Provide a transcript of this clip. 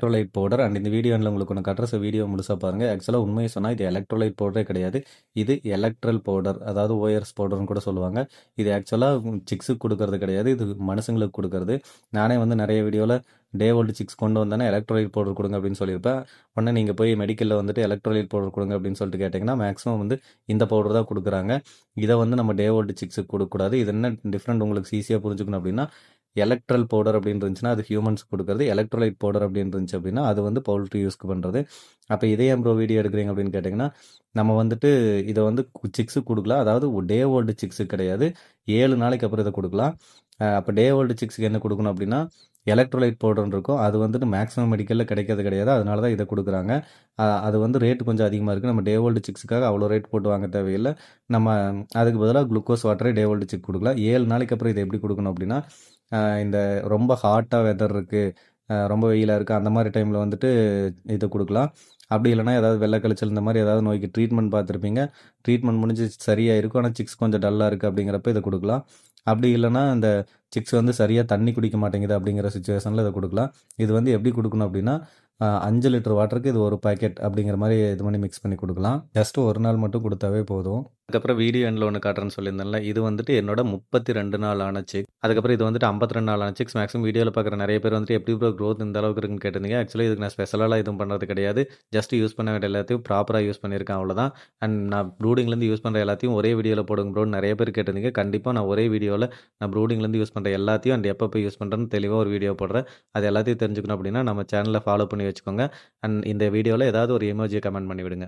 Electrolyte powder and இந்த video உங்களுக்கு ஒன்று காட்டுற வீடியோ முழுசாக பாருங்கள். ஆக்சுவலாக உண்மையை சொன்னால் இது எலக்ட்ரோலைட் பவுடரே கிடையாது. இது எலக்ட்ரல் பவுடர், அதாவது ஓஆர்எஸ் பவுடர்னு கூட சொல்லுவாங்க. இது ஆக்சுவலாக சிக்ஸுக்கு கொடுக்கறது கிடையாது, இது மனுஷங்களுக்கு கொடுக்கறது. நானே வந்து நிறைய வீடியோவில் டே ஓல்டு சிக்ஸ் கொண்டு வந்தேன்னா எலக்ட்ரோலைட் பவுடர் கொடுங்க அப்படின்னு சொல்லியிருப்பேன். உடனே நீங்கள் போய் மெடிக்கலில் வந்துட்டு எலக்ட்ரோலைட் பவுடர் கொடுங்க அப்படின்னு சொல்லிட்டு கேட்டிங்கன்னா மேக்ஸிமம் வந்து இந்த பவுடர் தான் கொடுக்குறாங்க. இதை வந்து நம்ம டே ஓல்டு சிக்ஸுக்கு கொடுக்கக்கூடாது. இது என்ன டிஃப்ரெண்ட் உங்களுக்கு ஈஸியாக புரிஞ்சுக்கணும் அப்படின்னா, எலக்ட்ரல் பவுடர் அப்படின்னு இருந்துச்சுன்னா அது ஹியூமன்ஸ் கொடுக்குறது, எலக்ட்ரோலைட் பவுடர் அப்படின்னு இருந்துச்சு அப்படின்னா அது வந்து பவுல்ட்ரி யூஸ்க்கு பண்ணுறது. அப்போ இதே ஏன் ப்ரோ வீடியோ எடுக்கிறீங்க அப்படின்னு கேட்டிங்கன்னா, நம்ம வந்துட்டு இதை வந்து சிக்ஸுக்கு கொடுக்கலாம். அதாவது டே ஓல்டு சிக்ஸுக்கு கிடையாது, 7 நாளைக்கு அப்புறம் இதை கொடுக்கலாம். அப்போ டே ஓல்டு சிக்ஸுக்கு என்ன கொடுக்கணும் அப்படின்னா எலக்ட்ரோலைட் பவுடர்னு இருக்கும். அது வந்துட்டு மேக்ஸிமம் மெடிக்கலில் கிடைக்கிறது கிடையாது, அதனால தான் இதை கொடுக்குறாங்க. அது வந்து ரேட்டு கொஞ்சம் அதிகமாக இருக்குது. நம்ம டே ஓல்டு சிக்ஸுக்காக அவ்வளோ ரேட் போட்டு வாங்க தேவையில்லை. நம்ம அதுக்கு பதிலாக குளுக்கோஸ் வாட்டரே டே ஓல்டு சிக் கொடுக்கலாம். 7 நாளைக்கு அப்புறம் இதை எப்படி கொடுக்கணும் அப்படின்னா, இந்த ரொம்ப ஹாட்டாக வெதர் இருக்குது, ரொம்ப வெயிலாக இருக்குது, அந்த மாதிரி டைமில் வந்துட்டு இதை கொடுக்கலாம். அப்படி இல்லைனா ஏதாவது வெள்ளை கழிச்சல் இந்த மாதிரி ஏதாவது நோய்க்கு ட்ரீட்மெண்ட் பார்த்துருப்பீங்க, ட்ரீட்மெண்ட் முடிஞ்சு சரியாக இருக்கும், ஆனால் சிக்ஸ் கொஞ்சம் டல்லாக இருக்குது அப்படிங்கிறப்ப இதை கொடுக்கலாம். அப்படி இல்லைனா இந்த சிக்ஸ் வந்து சரியாக தண்ணி குடிக்க மாட்டேங்குது அப்படிங்கிற சுச்சுவேஷனில் இதை கொடுக்கலாம். இது வந்து எப்படி கொடுக்கணும் அப்படின்னா, 5 லிட்டர் வாட்டருக்கு இது ஒரு பாக்கெட் அப்படிங்கிற மாதிரி இது பண்ணி மிக்ஸ் பண்ணி கொடுக்கலாம். ஜஸ்ட்டு ஒரு நாள் மட்டும் கொடுத்தாவே போதும். அதுக்கப்புறம் வீடியோ எண்டில் ஒன்று காட்டுறேன்னு சொல்லியிருந்தேன்ல, இது வந்துட்டு என்னோட 32 நாள் ஆன சிக். அதுக்கப்புறம் இது வந்துட்டு 52 நாள் ஆன சிக்ஸ். மேக்ஸிமம் வீடியோவில் பார்க்குற நிறைய பேர் வந்துட்டு எப்படி ப்ரோ க்ரோத் இந்த அளவுக்கு இருக்குன்னு கேட்டிருந்தீங்க. ஆக்சுவலி இதுக்கு நான் ஸ்பெஷலாக எதுவும் பண்ணுறது கிடையாது. ஜஸ்ட் யூஸ் பண்ண வேண்டிய எல்லாத்தையும் ப்ராப்பராக யூஸ் பண்ணியிருக்கேன், அவ்வளோதான். அண்ட் நான் ப்ரூடிங்லேருந்து யூஸ் பண்ணுற எல்லாத்தையும் ஒரே வீடியோவில் போடுங்க ப்ரோன்னு நிறைய பேர் கேட்டிருந்தீங்க. கண்டிப்பாக நான் ஒரே வீடியோவில் நான் ப்ரூடிங்லேருந்து யூஸ் பண்ணுற எல்லாத்தையும் அண்ட் எப்போ யூஸ் பண்ணுறேன்னு தெளிவாக ஒரு வீடியோ போடுறேன். அது எல்லாத்தையும் தெரிஞ்சுக்கணும் அப்படின்னா நம்ம சேனலை ஃபாலோ பண்ணி வச்சுக்கோங்க. அண்ட் இந்த வீடியோவில் ஏதாவது ஒரு எமோஜியை கமெண்ட் பண்ணி விடுங்க.